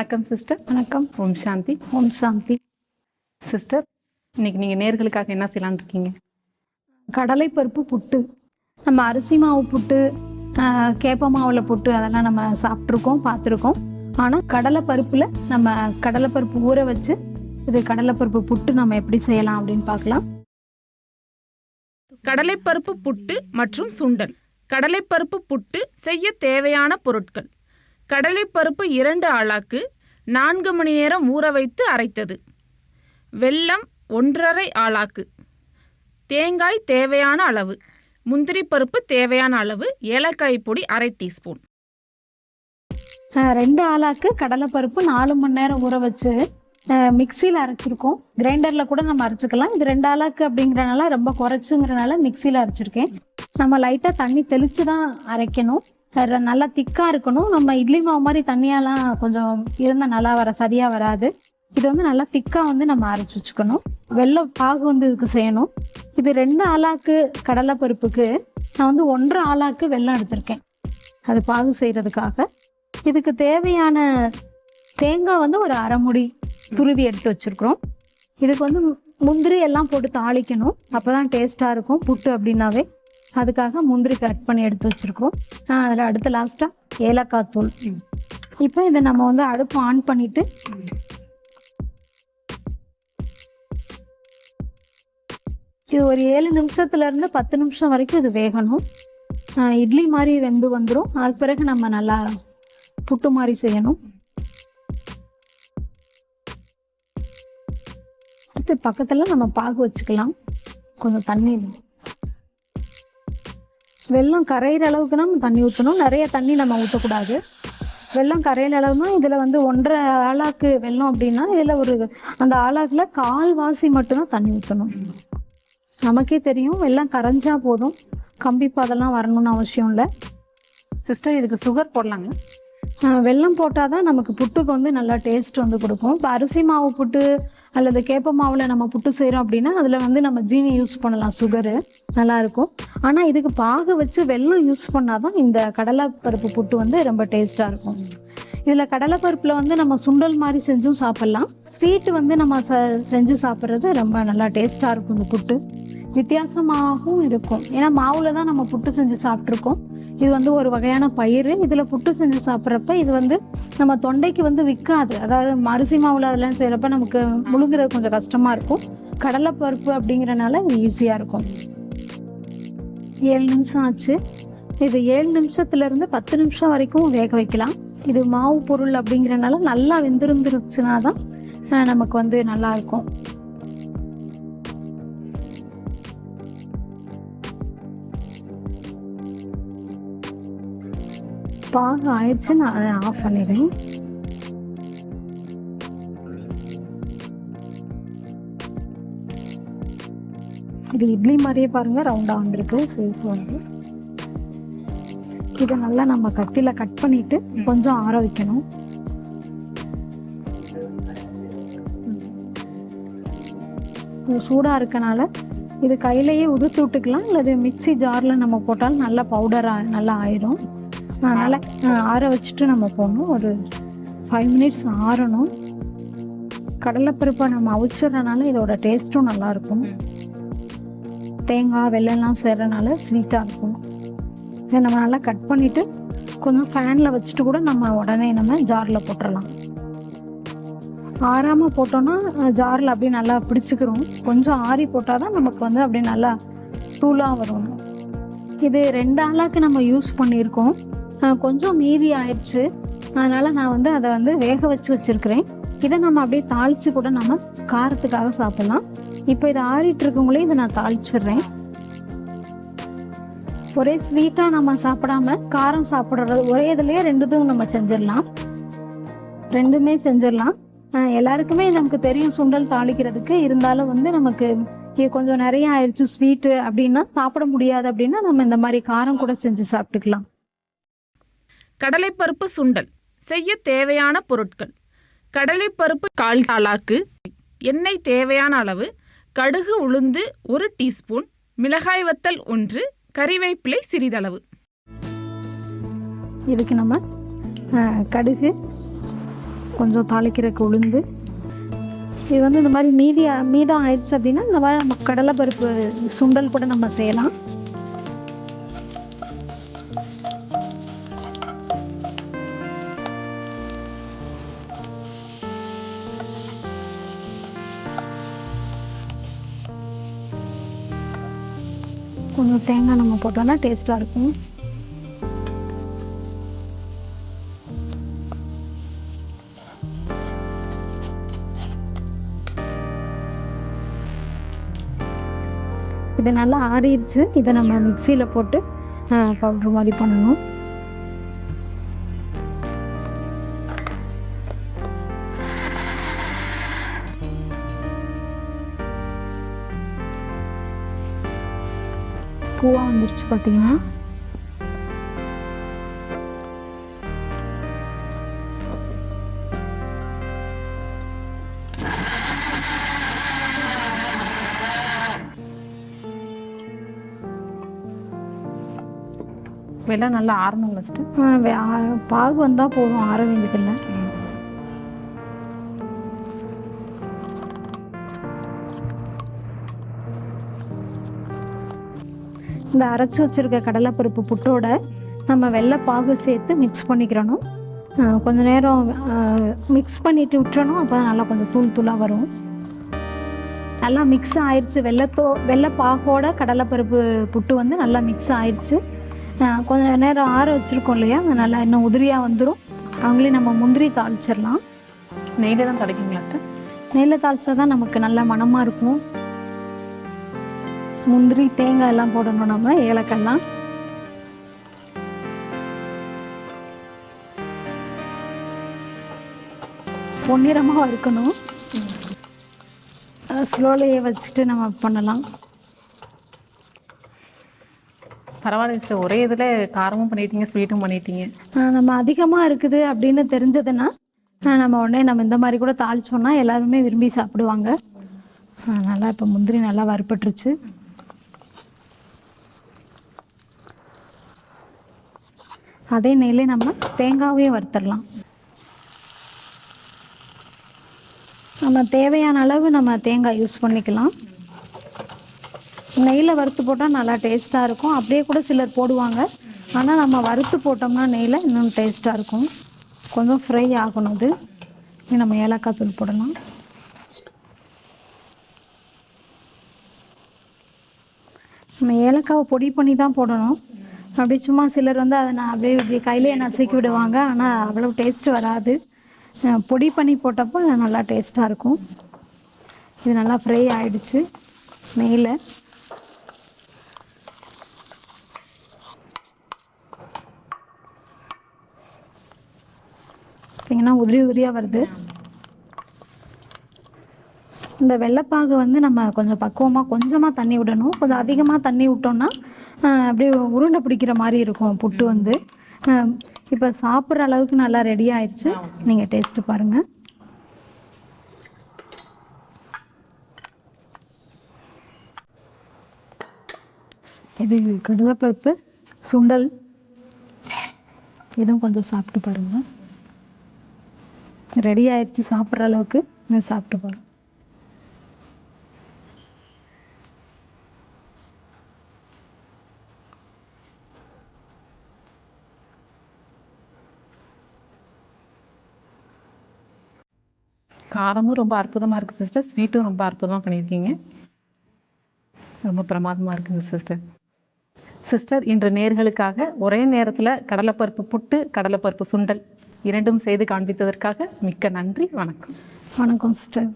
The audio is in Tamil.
வணக்கம் சிஸ்டர். வணக்கம். ஓம் சாந்தி. ஓம் சாந்தி. சிஸ்டர், இன்னைக்கு நீங்கள் நேர்களுக்காக என்ன செய்யலான்னு இருக்கீங்க? கடலைப்பருப்பு புட்டு. நம்ம அரிசி மாவு புட்டு, கேப்ப மாவில் புட்டு அதெல்லாம் நம்ம சாப்பிட்ருக்கோம், பார்த்துருக்கோம். ஆனால் கடலைப்பருப்பில் நம்ம கடலைப்பருப்பு ஊற வச்சு இது கடலைப்பருப்பு புட்டு நம்ம எப்படி செய்யலாம் அப்படின்னு பார்க்கலாம். கடலைப்பருப்பு புட்டு மற்றும் சுண்டல். கடலைப்பருப்பு புட்டு செய்ய தேவையான பொருட்கள்: கடலைப்பருப்பு 2 ஆழாக்கு 4 மணி நேரம் ஊற வைத்து அரைத்தது, வெல்லம் 1½ ஆழாக்கு, தேங்காய் தேவையான அளவு, முந்திரி பருப்பு தேவையான அளவு, ஏலக்காய் பொடி 1/2 டீஸ்பூன். 2 ஆழாக்கு கடலைப்பருப்பு 4 மணி நேரம் ஊற வச்சு மிக்சியில் அரைச்சிருக்கோம். கிரைண்டரில் கூட நம்ம அரைச்சிக்கலாம். இது 2 ஆழாக்கு அப்படிங்கிறனால ரொம்ப குறைச்சுங்கிறனால மிக்சியில் அரைச்சிருக்கேன். நம்ம லைட்டாக தண்ணி தெளித்து தான் அரைக்கணும். நல்லா திக்காக இருக்கணும். நம்ம இட்லி மாவு மாதிரி தண்ணியாலாம் கொஞ்சம் இருந்தால் நல்லா சரியாக வராது. இது நல்லா திக்காக நம்ம அரைச்சி வச்சுக்கணும். வெல்லம் பாகு இதுக்கு செய்யணும். இது 2 ஆழாக்கு கடலைப்பருப்புக்கு நான் 1½ ஆழாக்கு வெல்லம் எடுத்திருக்கேன், அது பாகு செய்கிறதுக்காக. இதுக்கு தேவையான தேங்காய் ஒரு 1/2 மூடி துருவி எடுத்து வச்சுருக்குறோம். இதுக்கு முந்திரி எல்லாம் போட்டு தாளிக்கணும், அப்போ தான் டேஸ்ட்டாக இருக்கும் புட்டு அப்படின்னாவே. அதுக்காக முந்திரி கட் பண்ணி எடுத்து வச்சுருக்கோம். அதில் அடுத்து லாஸ்ட்டாக ஏலக்காய் தூள். இப்போ இதை நம்ம அடுப்பு ஆன் பண்ணிவிட்டு இது ஒரு 7 நிமிஷத்துலேருந்து 10 நிமிஷம் வரைக்கும் இது வேகணும். இட்லி மாதிரி வெந்து வந்துடும். அது பிறகு நம்ம நல்லா புட்டு மாதிரி செய்யணும். அடுத்து பக்கத்தில் நம்ம பாகு வச்சுக்கலாம். கொஞ்சம் தண்ணி, வெல்லம் கரையிற அளவுக்கு நம்ம தண்ணி ஊற்றணும். நிறைய தண்ணி நம்ம ஊற்றக்கூடாது. வெல்லம் கரையிற அளவுனா இதில் 1½ ஆழாக்கு வெல்லம் அப்படின்னா இதில் அந்த ஆழாக்கில் 1/4 வாசி மட்டும்தான் தண்ணி ஊற்றணும். நமக்கே தெரியும், வெல்லம் கரைஞ்சா போதும், கம்பிப்பு அதெல்லாம் வரணும்னு அவசியம் இல்லை. சிஸ்டர், இதுக்கு சுகர் போடலாங்க? வெல்லம் போட்டால் தான் நமக்கு புட்டுக்கு நல்லா டேஸ்ட் கொடுக்கும். இப்போ அரிசி மாவு புட்டு அல்லது கேப்ப மாவில் நம்ம புட்டு செய்கிறோம் அப்படின்னா அதில் நம்ம ஜீனி யூஸ் பண்ணலாம், சுகரு நல்லாயிருக்கும். ஆனால் இதுக்கு பாகு வச்சு வெல்லம் யூஸ் பண்ணால் தான் இந்த கடலைப்பருப்பு புட்டு ரொம்ப டேஸ்ட்டாக இருக்கும். இதில் கடலைப்பருப்பில் நம்ம சுண்டல் மாதிரி செஞ்சும் சாப்பிட்லாம். ஸ்வீட்டு நம்ம செஞ்சு சாப்பிட்றது ரொம்ப நல்லா டேஸ்ட்டாக இருக்கும். இந்த புட்டு வித்தியாசமாகவும் இருக்கும். ஏன்னா மாவில் தான் நம்ம புட்டு செஞ்சு சாப்பிட்ருக்கோம். இது ஒரு வகையான பயிர். இதில் புட்டு செஞ்சு சாப்பிட்றப்ப இது நம்ம தொண்டைக்கு விற்காது. அதாவது அரிசி மாவில் அதெல்லாம் செய்கிறப்ப நமக்கு முழுங்குறது கொஞ்சம் கஷ்டமாக இருக்கும். கடலைப்பருப்பு அப்படிங்கிறனால இது ஈஸியாக இருக்கும். 7 நிமிஷம் ஆச்சு. இது 7 நிமிஷத்துலேருந்து 10 நிமிஷம் வரைக்கும் வேக வைக்கலாம். இது மாவு பொருள் அப்படிங்கிறனால நல்லா வெந்திருந்துருச்சுன்னா தான் நமக்கு நல்லாயிருக்கும். பாகு ஆயிடுச்சு, நான் அதை ஆஃப் பண்ணிடுறேன். இது இட்லி மாதிரியே பாருங்கள், ரவுண்டாக வந்திருக்கு. சேஃப் இதை நல்லா நம்ம கத்தியில் கட் பண்ணிவிட்டு கொஞ்சம் ஆற வைக்கணும். சூடாக இருக்கனால இது கையிலையே உதுத்து விட்டுக்கலாம், அல்லது மிக்சி ஜாரில் நம்ம போட்டாலும் நல்லா பவுடராக நல்லா ஆயிரும். அதனால் ஆற வச்சுட்டு நம்ம போகணும். ஒரு 5 மினிட்ஸ் ஆறணும். கடலைப்பருப்பை நம்ம அவிச்சிட்றனால இதோட டேஸ்ட்டும் நல்லாயிருக்கும். தேங்காய் வெல்லம்லாம் சேர்றனால ஸ்வீட்டாக இருக்கும். இதை நம்ம நல்லா கட் பண்ணிவிட்டு கொஞ்சம் ஃபேனில் வச்சுட்டு கூட நம்ம உடனே நம்ம ஜாரில் போட்டுடலாம். ஆறாமல் போட்டோன்னா ஜாரில் அப்படியே நல்லா பிடிச்சிக்கிறோம். கொஞ்சம் ஆறி போட்டால் தான் நமக்கு அப்படியே நல்லா தூளாக வரும். இது 2 ஆழாக்கு நம்ம யூஸ் பண்ணியிருக்கோம். கொஞ்சம் மீதி ஆயிடுச்சு, அதனால் நான் அதை வேக வச்சு வச்சுருக்கிறேன். இதை நம்ம அப்படியே தாளித்து கூட நம்ம காரத்துக்காக சாப்பிட்லாம். இப்போ இதை ஆறிட்டு இருக்கவங்களே இதை நான் தாளிச்சிடுறேன். ஒரே ஸ்வீட்டாக நம்ம சாப்பிடாம காரம் சாப்பிட்றது ஒரே இதுலேயே 2 நம்ம செஞ்சிடலாம். 2மே செஞ்சிடலாம். எல்லாருக்குமே நமக்கு தெரியும் சுண்டல் தாளிக்கிறதுக்கு. இருந்தாலும் நமக்கு கொஞ்சம் நிறைய ஆயிடுச்சு ஸ்வீட்டு அப்படின்னா சாப்பிட முடியாது அப்படின்னா நம்ம இந்த மாதிரி காரம் கூட செஞ்சு சாப்பிட்டுக்கலாம். கடலைப்பருப்பு சுண்டல் செய்ய தேவையான பொருட்கள்: கடலைப்பருப்பு 1/4 ஆழாக்கு, எண்ணெய் தேவையான அளவு, கடுகு உளுந்து 1 டீஸ்பூன், மிளகாய் வத்தல் 1, கறிவேப்பிலை சிறிதளவு. இதுக்கு நம்ம கடுகு கொஞ்சம் தாளிக்கிறதுக்கு உளுந்து. இது வந்து இந்த மாதிரி மீதம் ஆயிடுச்சு அப்படின்னா இந்த மாதிரி நம்ம கடலைப்பருப்பு சுண்டல் கூட நம்ம செய்யலாம். கொஞ்சம் தேங்காய் நம்ம போட்டோம்னா டேஸ்ட்டாக இருக்கும். இது நல்லா ஆறிடுச்சு. இதை நம்ம மிக்சியில் போட்டு பவுட்ரு மாதிரி பண்ணணும். பூவாக வந்துருச்சு பார்த்தீங்கன்னா. வெள்ளம் நல்லா ஆறணும் ஃபஸ்ட்டு. பாகு வந்தால் போதும், ஆற வேண்டியதில்லை. இந்த அரைச்சி வச்சுருக்க கடலைப்பருப்பு புட்டோட நம்ம வெள்ளை பாகு சேர்த்து மிக்ஸ் பண்ணிக்கிறணும். கொஞ்சம் நேரம் மிக்ஸ் பண்ணிவிட்டு விட்டுறணும். அப்போ தான் நல்லா கொஞ்சம் தூள் தூளாக வரும். நல்லா மிக்ஸ் ஆயிடுச்சு. வெள்ளை பாகோட கடலைப்பருப்பு புட்டு வந்து நல்லா மிக்ஸ் ஆயிடுச்சு. கொஞ்சம் நேரம் ஆற வச்சுருக்கோம் இல்லையா, நல்லா இன்னும் உதிரியாக வந்துடும். அவங்களே நம்ம முந்திரி தாளிச்சிடலாம். நெய்யில் தான் தாளிக்குங்களா சார்? நெய்யில் தாளிச்சா தான் நமக்கு நல்ல மணமாக இருக்கும். முந்திரி தேங்காய் எல்லாம் போடணும், நம்ம ஏலக்காய்லாம். பொன்னிறமாக இருக்கணும். ஸ்லோலையே வச்சுட்டு நம்ம பண்ணலாம். பரவாயில்ல சிஸ்டர், ஒரே இதில் காரமும் பண்ணிட்டீங்க, ஸ்வீட்டும் பண்ணிட்டீங்க. நம்ம அதிகமாக இருக்குது அப்படின்னு தெரிஞ்சதுன்னா நம்ம உடனே நம்ம இந்த மாதிரி கூட தாளிச்சோம்னா எல்லாருமே விரும்பி சாப்பிடுவாங்க. நல்லா இப்போ முந்திரி நல்லா வறுபட்டுருச்சு. அதே நெய்யில் நம்ம தேங்காவையும் வறுத்துடலாம். நம்ம தேவையான அளவு நம்ம தேங்காய் யூஸ் பண்ணிக்கலாம். நெய்யில் வறுத்து போட்டால் நல்லா டேஸ்ட்டாக இருக்கும். அப்படியே கூட சிலர் போடுவாங்க. ஆனால் நம்ம வறுத்து போட்டோம்னா நெய்யில் இன்னும் டேஸ்ட்டாக இருக்கும். கொஞ்சம் ஃப்ரை ஆகணும். இது நம்ம ஏலக்காய் தூள் போடலாம். நம்ம ஏலக்காவை பொடி பண்ணி தான் போடணும். அப்படி சும்மா சிலர் வந்து அதை நான் அப்படியே கையிலேயே நசுக்கி விடுவாங்க. ஆனால் அவ்வளோ டேஸ்ட் வராது. பொடி பண்ணி போட்டப்போ நல்லா டேஸ்ட்டாக இருக்கும். இது நல்லா ஃப்ரை ஆகிடுச்சு நெய்யில். பார்த்தீங்கன்னா உதிரி உதிரியாக வருது. இந்த வெள்ளைப்பாகு வந்து நம்ம கொஞ்சம் பக்குவமாக கொஞ்சமாக தண்ணி விடணும். கொஞ்சம் அதிகமாக தண்ணி விட்டோம்னா அப்படியே உருண்டை பிடிக்கிற மாதிரி இருக்கும் புட்டு வந்து. இப்போ சாப்பிட்ற அளவுக்கு நல்லா ரெடி ஆயிடுச்சு. நீங்கள் டேஸ்ட்டு பாருங்கள். இது கடலைப்பருப்பு சுண்டல். இதுவும் கொஞ்சம் சாப்பிட்டு பாருங்கள். ரெடி ஆயிடுச்சு. சாப்பிட்ற அளவுக்கு சாப்பிட்டு பாருங்கள். காரமும் ரொம்ப அற்புதமாக இருக்குது சிஸ்டர். ஸ்வீட்டும் ரொம்ப அற்புதமாக பண்ணியிருக்கீங்க. ரொம்ப பிரமாதமாக இருக்குங்க சிஸ்டர். சிஸ்டர், இன்று நேர்களுக்காக ஒரே நேரத்தில் கடலைப்பருப்பு புட்டு, கடலைப்பருப்பு சுண்டல் இரண்டும் செய்து காண்பித்ததற்காக மிக்க நன்றி. வணக்கம். வணக்கம் சிஸ்டர்.